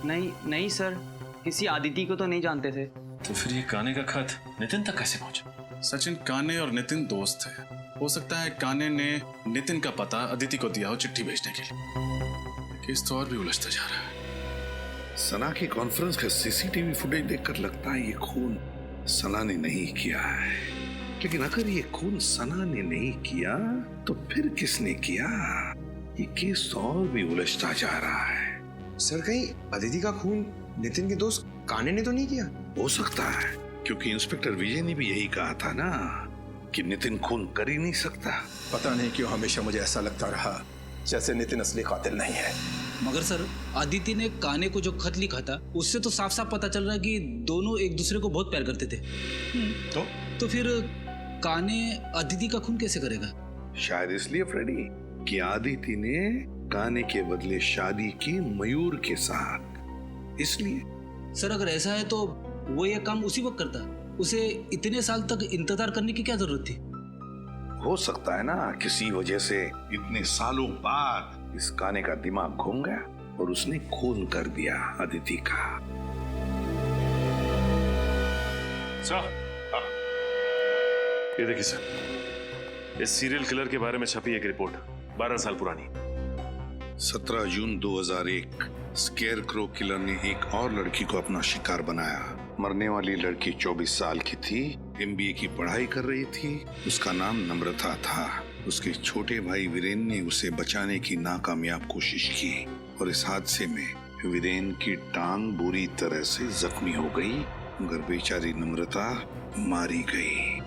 नहीं सर, किसी अदिति को तो नहीं जानते थे।
तो फिर ये काने का खत नितिन तक कैसे पहुंचा?
सचिन, काने और नितिन दोस्त थे। हो सकता है काने ने नितिन का पता अदिति को दिया हो चिट्ठी भेजने के लिए। केस तो और भी उलझता जा रहा है।
सना की कॉन्फ्रेंस का सीसीटीवी फुटेज देखकर लगता है ये खून सना ने नहीं किया है। लेकिन अगर ये खून सना ने नहीं किया तो फिर किसने किया? ये केस और भी उलझता जा रहा है।
सर, कहीं अदिति का खून नितिन के दोस्त काने ने तो नहीं किया?
हो सकता है, क्योंकि इंस्पेक्टर विजय ने भी यही कहा था ना कि नितिन खून कर ही नहीं सकता।
पता नहीं क्यों हमेशा मुझे ऐसा लगता रहा जैसे नितिन असली कातिल नहीं है।
मगर सर, आदित्य ने काने को जो खत लिखा था उससे तो साफ साफ पता चल रहा है कि दोनों एक दूसरे को बहुत प्यार करते थे। तो फिर काने अदिति का खून कैसे करेगा?
शायद इसलिए फ्रेडी कि आदिति ने काने के बदले शादी की मयूर के साथ, इसलिए।
सर, अगर ऐसा है तो वो ये काम उसी वक्त करता, उसे इतने साल तक इंतजार करने की क्या जरूरत थी?
हो सकता है ना किसी वजह से इतने सालों बाद इस काने का दिमाग घूम गया और उसने खून कर दिया अदिति का।
सर, ये देखिए सर, इस सीरियल किलर के बारे में छपी एक रिपोर्ट 12 साल पुरानी।
17 जून 2001 स्केयर क्रो किलर ने एक और लड़की को अपना शिकार बनाया। मरने वाली लड़की 24 साल की थी, MBA की पढ़ाई कर रही थी। उसका नाम नम्रता था। उसके छोटे भाई वीरेन ने उसे बचाने की नाकामयाब कोशिश की और इस हादसे में वीरेन की टांग बुरी तरह से जख्मी हो गई, मगर बेचारी नम्रता मारी गई।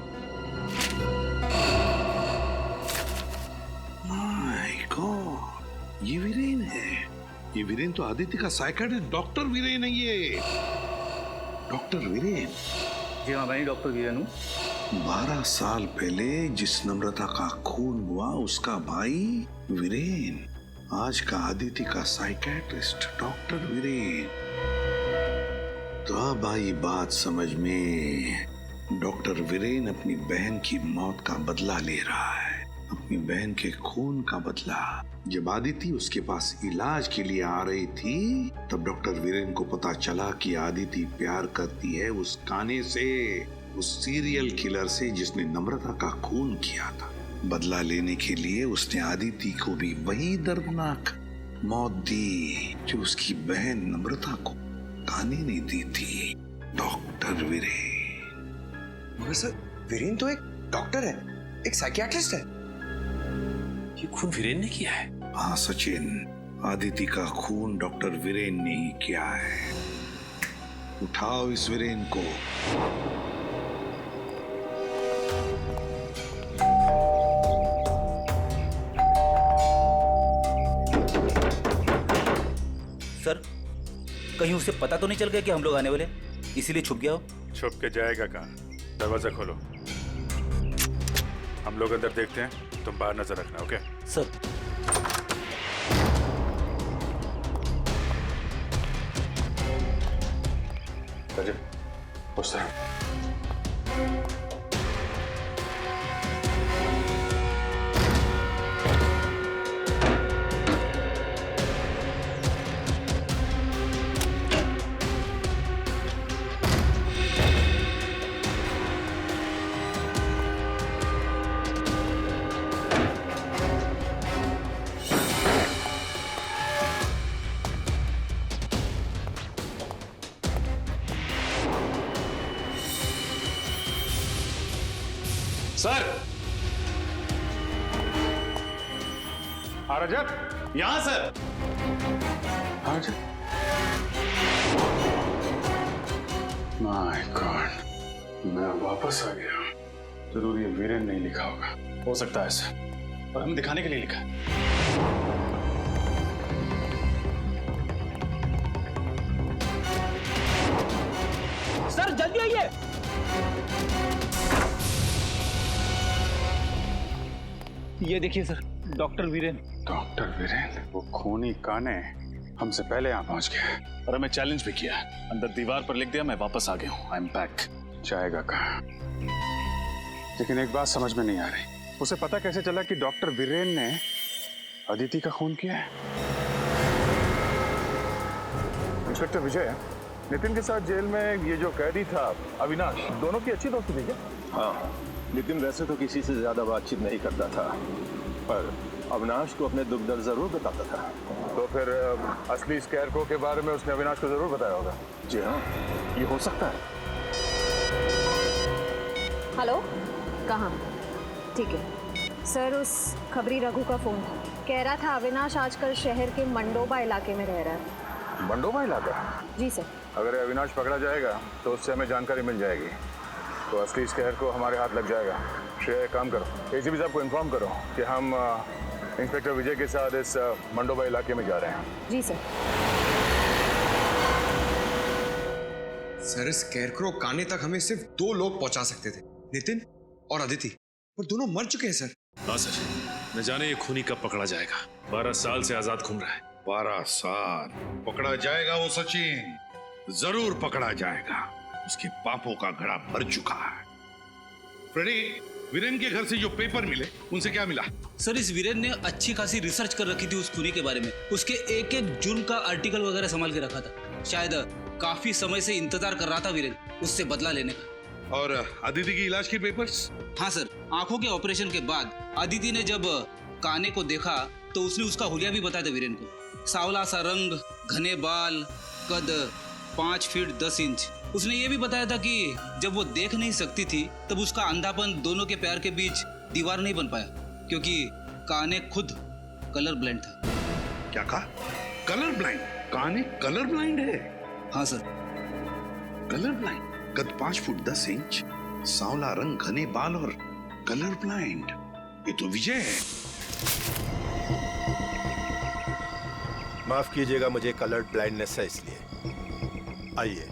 माय गॉड, ये वीरेन है। ये वीरेन तो आदित्य का साइकियाट्रिस्ट डॉक्टर वीरेन है। ये डॉक्टर वीरेन?
जी हाँ, मैं डॉक्टर वीरेन हूँ।
12 साल पहले जिस नम्रता का खून हुआ उसका भाई वीरेन, आज का आदित्य का साइकियाट्रिस्ट डॉक्टर वीरेन। तो अब आई बात समझ में। डॉक्टर वीरेन अपनी बहन की मौत का बदला ले रहा है, अपनी बहन के खून का बदला। जब आदिति उसके पास इलाज के लिए आ रही थी तब डॉक्टर वीरेन को पता चला कि आदिति प्यार करती है उस काने से, उस सीरियल किलर से जिसने नम्रता का खून किया था। बदला लेने के लिए उसने आदिति को भी वही दर्दनाक मौत दी जो उसकी बहन नम्रता को काने ने दी थी। डॉक्टर वीरेन।
मगर सर, वीरेन तो एक डॉक्टर है, एक साइकियाट्रिस्ट है।
ये खून वीरेन ने किया है?
हाँ सचिन, आदिति का खून डॉक्टर वीरेन ने ही किया है। उठाओ इस वीरेन को।
सर, कहीं उसे पता तो नहीं चल गया कि हम लोग आने वाले, इसीलिए छुप गया हो?
छुप के जाएगा कहाँ? दरवाजा खोलो, हम लोग अंदर देखते हैं, तुम बाहर नजर रखना। Okay
sir.
सर,
रजत,
यहां सर।
माय गॉड, मैं वापस आ गया। जरूर ये वीरेन नहीं लिखा होगा।
हो सकता है सर, और हमें दिखाने के लिए लिखा है।
सर जल्दी आइए। ये देखिए sir, doctor Viren.
Doctor Viren? वो खूनी काने हमसे पहले यहाँ पहुंच गया
और हमें चैलेंज भी किया। अंदर दीवार पर लिख दिया, मैं वापस आ गया हूँ, आई एम बैक।
जाएगा कहाँ? लेकिन एक बात समझ में नहीं आ रही, उसे पता कैसे चला कि डॉक्टर वीरेन ने अदिति का खून किया है?
इंस्पेक्टर विजय, नितिन के साथ जेल में ये जो कैदी था अविनाश, दोनों की अच्छी दोस्ती थी क्या?
हाँ, नितिन वैसे तो किसी से ज्यादा बातचीत नहीं करता था, पर अविनाश को अपने दुख दर्द जरूर बताता था।
तो फिर असली स्कैरक्रो के बारे में उसने अविनाश को जरूर बताया होगा।
जी हाँ, ये हो सकता है।
हेलो, कहाँ? ठीक है सर, उस खबरी रघु का फोन था, कह रहा था अविनाश आजकल शहर के मंडोबा इलाके में रह रहा है।
मंडोबा इलाका?
जी सर।
अगर अविनाश पकड़ा जाएगा तो उससे हमें जानकारी मिल जाएगी, तो असली स्कैर को हमारे हाथ लग जाएगा। श्रेया, एक काम करो, एसीपी साहब को इन्फॉर्म करो कि हम इंस्पेक्टर विजय के साथ इस मंडोबा इलाके में जा रहे हैं।
जी सर।
सर, स्कैरक्रो काने तक हमें सिर्फ 2 लोग पहुंचा सकते थे, नितिन और अदिति, और दोनों मर चुके हैं सर।
हाँ सर, न जाने ये खूनी कब पकड़ा जाएगा। 12 साल से आजाद घूम रहा है।
12 साल पकड़ा जाएगा वो सचिन, जरूर पकड़ा जाएगा। उसके पापों का घड़ा भर चुका है। फ्रेडी, वीरेन के घर से जो पेपर मिले, उनसे क्या मिला?
सर, इस वीरेन ने अच्छी खासी रिसर्च कर रखी थी उस खूनी के बारे में। उसके एक एक जुर्म का आर्टिकल वगैरह संभाल के रखा था। शायद काफी समय से इंतजार कर रहा था वीरेन उससे बदला लेने का।
और अदिति की इलाज के पेपर्स?
हाँ सर, आंखों के ऑपरेशन के बाद अदिति ने जब काने को देखा तो उसने उसका हुलिया भी बताया था वीरेन को। सांवला सा रंग, घने बाल, कद 5 फीट 10 इंच। उसने ये भी बताया था कि जब वो देख नहीं सकती थी तब उसका अंधापन दोनों के प्यार के बीच दीवार नहीं बन पाया, क्योंकि काने खुद कलर ब्लाइंड था।
क्या कहा? Colour blind? काने कलर ब्लाइंड है?
हाँ सर।
Colour blind? कद 5 फुट 10 इंच, सांवला रंग, घने बाल और कलर ब्लाइंड। ये तो विजय है।
माफ कीजिएगा, मुझे कलर ब्लाइंडनेस है, इसलिए। आइए।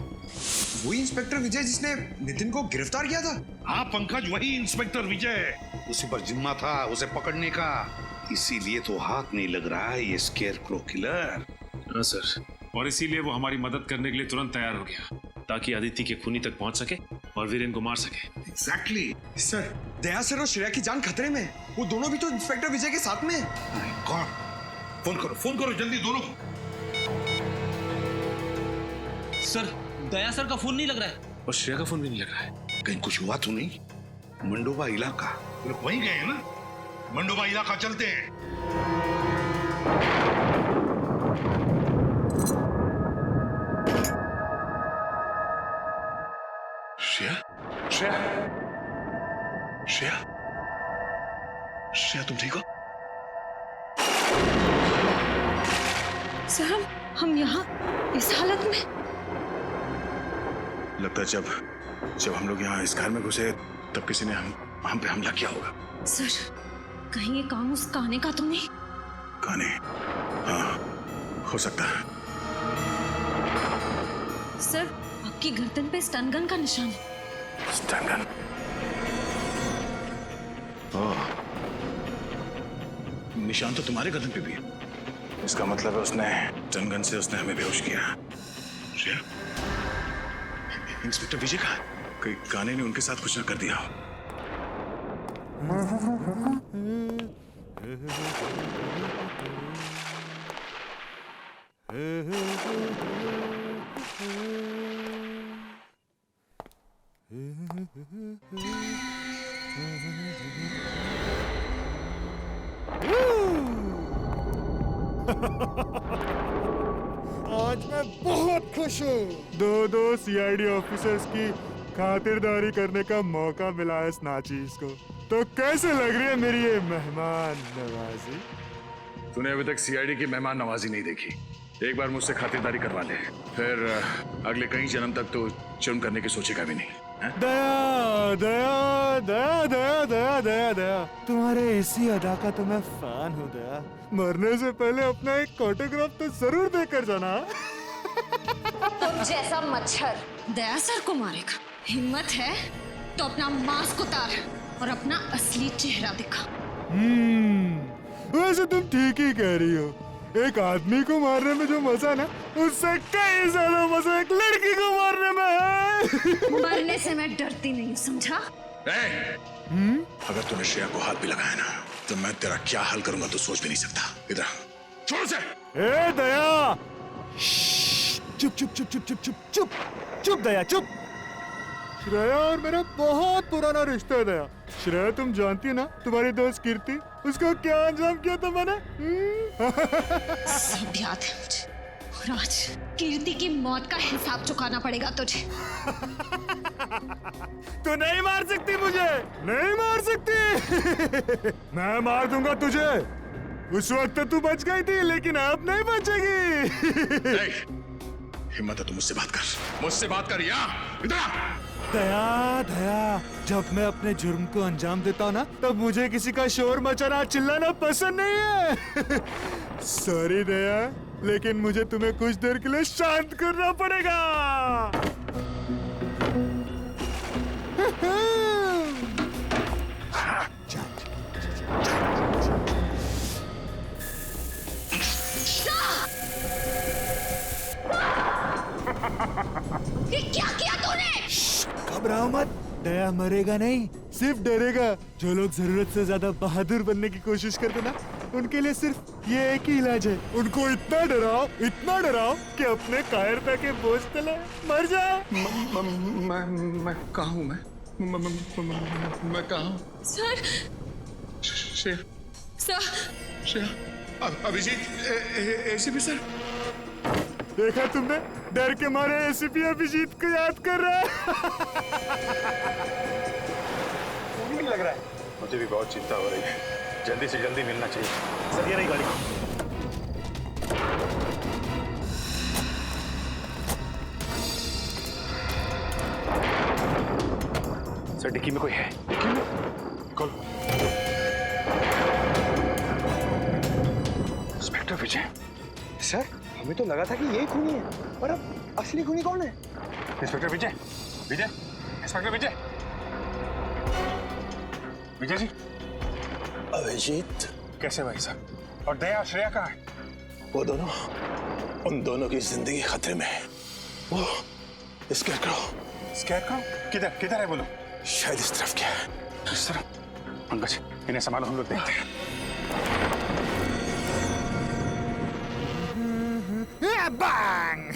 वही इंस्पेक्टर विजय जिसने नितिन को गिरफ्तार किया था?
हाँ पंकज, वही इंस्पेक्टर विजय। उसी पर जिम्मा था उसे पकड़ने का, इसीलिए तो हाथ नहीं लग रहा है ये स्केयरक्रो किलर।
हाँ सर, और इसीलिए वो हमारी मदद करने के लिए तुरंत तैयार हो गया, ताकि अदिति के खूनी तक पहुंच सके और वीरेन को मार सके।
एग्जैक्टली।
सर, दया सर और श्रेया की जान खतरे में। वो दोनों भी तो इंस्पेक्टर विजय के साथ में हैं।
फोन करो जल्दी दोनों को।
सर, दया सर का फोन नहीं लग रहा है
और श्रेया का फोन भी नहीं लग रहा है।
कहीं कुछ हुआ तो नहीं? मंडोबा इलाका, वहीं गए हैं ना? मंडोबा इलाका चलते हैं। श्रेया, श्रेया, श्रेया, श्रेया, तुम ठीक हो?
सर, हम यहाँ इस हालत में?
लगता है जब हम लोग यहाँ इस घर में घुसे तब किसी ने हम पे हमला किया होगा।
सर, कहीं ये काम उस काने का तो नहीं?
काने? हाँ, हो सकता है।
सर, आपकी गर्दन पे स्टन गन का निशान है।
Stun gun? ओह,
निशान तो तुम्हारे गर्दन पे भी है।
इसका मतलब है उसने स्टन गन से उसने हमें बेहोश किया।
श्रेया, इंस्पेक्टर विजय कहाँ है? कहीं काने ने उनके साथ कुछ न कर दिया हो।
आज मैं बहुत खुश हूँ। दो सीआईडी ऑफिसर्स की खातिरदारी करने का मौका मिला है इस नाचीज को। तो कैसे लग रही है मेरी ये मेहमान नवाजी?
तूने अभी तक सीआईडी की मेहमान नवाजी नहीं देखी। एक बार मुझसे खातिरदारी करवा ले, फिर अगले कई जन्म तक तो जुर्म करने की सोचेगा भी नहीं।
दया दया दया दया दया दया दया, तुम्हारे इसी अदा का तो मैं फैन हूँ दया। मरने से पहले अपना एक ऑटोग्राफ तो जरूर देकर जाना।
तुम जैसा मच्छर दया सर को मारेगा। हिम्मत है तो अपना मास्क उतार और अपना असली चेहरा दिखा।
वैसे तुम ठीक ही कह रही हो। एक आदमी को मारने में जो मजा ना, उससे कई ज्यादा मजा एक लड़की को मारने में है।
मरने से मैं डरती नहीं, समझा?
अगर तूने श्रेया को हाथ भी लगाया ना, तो मैं तेरा क्या हाल करूंगा तो सोच भी नहीं सकता। इधर छोड़ से।
ए दया, चुप चुप चुप चुप चुप चुप चुप चुप दया चुप। श्रेया और मेरा बहुत पुराना रिश्ता है दया। श्रेया तुम जानती है ना, तुम्हारी दोस्त कीर्ति, उसको क्या अंजाम किया था मैंने?
सब याद है मुझे। और आज कीर्ति की मौत का हिसाब चुकाना पड़ेगा तुझे।
तू नहीं मार सकती मुझे, नहीं मार सकती। मैं मार दूंगा तुझे। उस वक्त तू बच गई थी, लेकिन अब नहीं बचेगी।
हिम्मत है तो मुझसे बात कर, मुझसे बात कर। इधर
दया दया, जब मैं अपने जुर्म को अंजाम देता हूँ ना, तब मुझे किसी का शोर मचाना चिल्लाना पसंद नहीं है। सॉरी दया, लेकिन मुझे तुम्हें कुछ देर के लिए शांत करना पड़ेगा।
ये क्या किया तूने?
घबराओ मत, दया मरेगा नहीं, सिर्फ डरेगा। जो लोग जरूरत से ज्यादा बहादुर बनने की कोशिश करते ना, उनके लिए सिर्फ ये एक ही इलाज है। उनको इतना डराओ कि अपने कायरता के बोझ तले मर जाए।
मैं कहाँ हूँ? मैं कहाँ हूँ?
Sir,
Shreya,
sir,
Shreya, Abhijeet, ACP sir.
देखा तुमने, डर के मारे एसीपी अभिजीत को याद कर रहा है।
नहीं लग रहा है। मुझे भी बहुत चिंता हो रही है। जल्दी से जल्दी मिलना चाहिए।
सर, ये रही गाड़ी।
सर, डिक्की में कोई है। खोल। इंस्पेक्टर विजय।
सर, हमें तो लगा था कि यही खूनी है, पर अब असली खूनी कौन है?
इंस्पेक्टर विजय, विजय, इंस्पेक्टर विजय, विजय जी।
अभिजीत,
कैसे भाई साहब? और दया, श्रेया कहाँ है?
वो दोनों, उन दोनों की जिंदगी खतरे में है। वो
स्कैरक्रॉ किधर किधर है बोलो?
शायद इस तरफ क्या है।
इस तरफ? पंकज, इन्हें संभालो, हम लोग देखते हैं।
बैंग!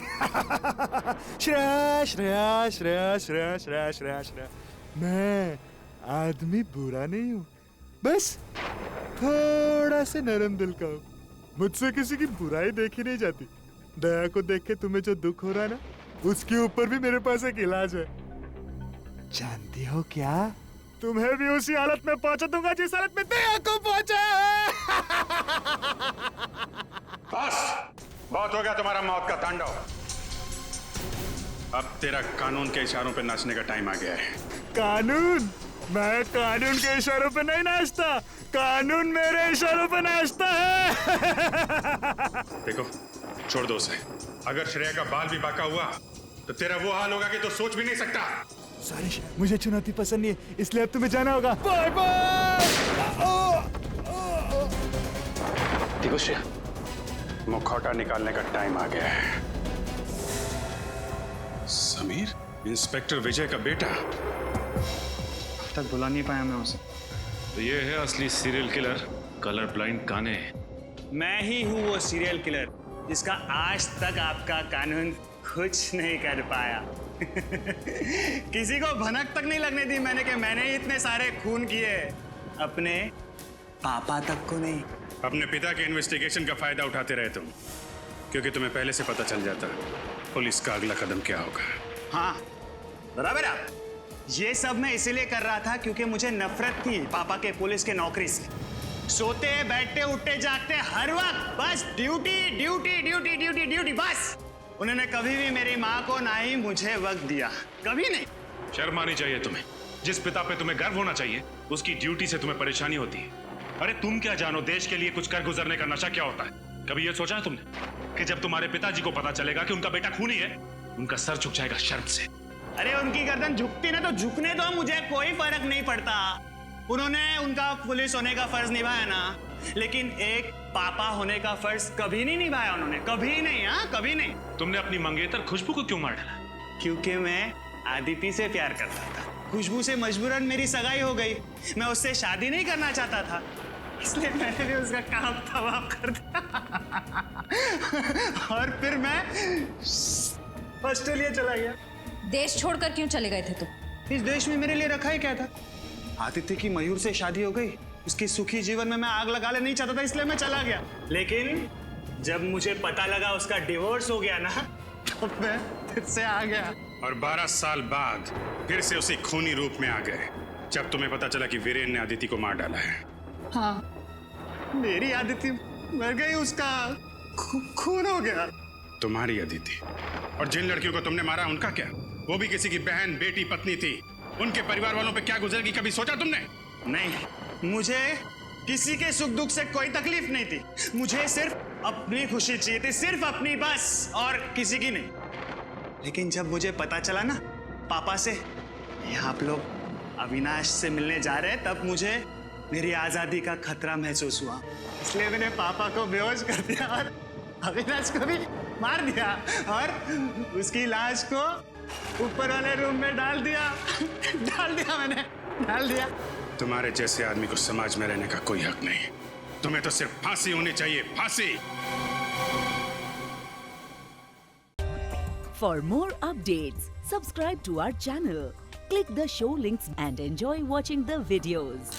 श्रेया श्रेया श्रेया श्रेया श्रेया श्रेया श्रेया, मैं आदमी बुरा नहीं हूँ, बस थोड़ा से नरम दिल का हूँ। मुझसे किसी की बुराई देखी नहीं जाती। दया को देख के तुम्हें जो दुख हो रहा है ना, उसके ऊपर भी मेरे पास एक इलाज है। जानती हो क्या? तुम्हें भी उसी हालत में पहुंचा दूंगा जिस हालत में दया को पहुंचा है।
बस, बहुत हो गया तुम्हारा मौत का तांडव। अब तेरा कानून के इशारों पे नाचने का टाइम आ गया है।
कानून? मैं कानून के इशारों पे नहीं नाचता, कानून मेरे इशारों पे नाचता है।
देखो, छोड़ दो उसे। अगर श्रेया का बाल भी बाका हुआ तो तेरा वो हाल होगा कि तो सोच भी नहीं सकता।
सारिश, मुझे चुनौती पसंद नहीं है, इसलिए अब तुम्हें जाना होगा। Bye bye.
देखो श्रेया, मुखौटा निकालने का टाइम आ गया है।
समीर, इंस्पेक्टर विजय का बेटा।
अब तक बुला नहीं पाया मैं उसे।
तो ये है असली सीरियल किलर, कलर ब्लाइंड कान्हे।
मैं ही हूँ वो सीरियल किलर जिसका आज तक आपका कानून कुछ नहीं कर पाया। किसी को भनक तक नहीं लगने दी मैंने कि मैंने ही इतने सारे खून किए, अपने पापा तक को नहीं।
अपने पिता के इन्वेस्टिगेशन का फायदा उठाते रहे तुम, क्योंकि तुम्हें पहले से पता चल जाता पुलिस का अगला कदम क्या होगा।
हाँ बराबर आप। ये सब मैं इसीलिए कर रहा था क्योंकि मुझे नफरत थी पापा के पुलिस के नौकरी से। सोते बैठते उठते जागते हर वक्त बस duty duty duty duty duty बस। उन्होंने कभी भी मेरी माँ को ना ही मुझे वक्त दिया, कभी नहीं।
शर्म आनी चाहिए तुम्हें। जिस पिता पे तुम्हें गर्व होना चाहिए उसकी ड्यूटी से तुम्हें परेशानी होती है। अरे तुम क्या जानो देश के लिए कुछ कर गुजरने का नशा क्या होता है? कभी ये सोचा है तुमने कि जब तुम्हारे पिताजी को पता चलेगा कि उनका बेटा खूनी है, उनका सर झुक जाएगा शर्म से?
अरे उनकी गर्दन झुकती ना तो झुकने दो, मुझे कोई फर्क नहीं पड़ता। उन्होंने उनका पुलिस होने का फर्ज निभाया ना, लेकिन एक पापा होने का फर्ज कभी नहीं निभाया उन्होंने, कभी नहीं। हाँ कभी नहीं।
तुमने अपनी मंगेतर खुशबू को क्यों मार डाला?
क्योंकि मैं आदिति से प्यार करता था। खुशबू से मजबूरन मेरी सगाई हो गई। मैं उससे शादी नहीं करना चाहता था, इसलिए मैंने भी उसका काम तमाम कर दिया। और फिर मैं ऑस्ट्रेलिया चला गया।
देश छोड़कर क्यों चले गए थे तुम?
इस देश में मेरे लिए रखा ही क्या था? आदित्य की मयूर से शादी हो गई, उसकी सुखी जीवन में मैं आग लगा ले नहीं चाहता था, इसलिए मैं चला गया। लेकिन जब मुझे पता लगा उसका डिवोर्स हो गया ना, तो मैं फिर से आ गया।
और 12 साल बाद फिर से उसी खूनी रूप में आ गए, जब तुम्हें पता चला कि वीरेन ने आदिति को मार डाला है।
हाँ, मेरी आदिति मर गई, उसका खून हो गया।
तुम्हारी अदिति। और जिन लड़कियों को तुमने मारा उनका क्या? वो भी किसी की बहन बेटी पत्नी थी। उनके परिवार वालों पे क्या गुजरेगी कभी सोचा तुमने?
नहीं, मुझे किसी के सुख दुख से कोई तकलीफ नहीं थी। मुझे सिर्फ अपनी खुशी चाहिए थी, सिर्फ अपनी बस, और किसी की नहीं। लेकिन जब मुझे पता चला ना पापा से ये आप लोग अविनाश से मिलने जा रहे हैं, तब मुझे मेरी आजादी का खतरा महसूस हुआ। इसलिए मैंने पापा को बेहोश कर दिया और अविनाश को भी मार दिया, और उसकी लाश को ऊपर वाले रूम में डाल दिया। मैंने डाल दिया।
तुम्हारे जैसे आदमी को समाज में रहने का कोई हक नहीं। तुम्हें तो सिर्फ फांसी होनी चाहिए, फांसी।
For more updates, subscribe to our channel, click the show links and enjoy watching the videos.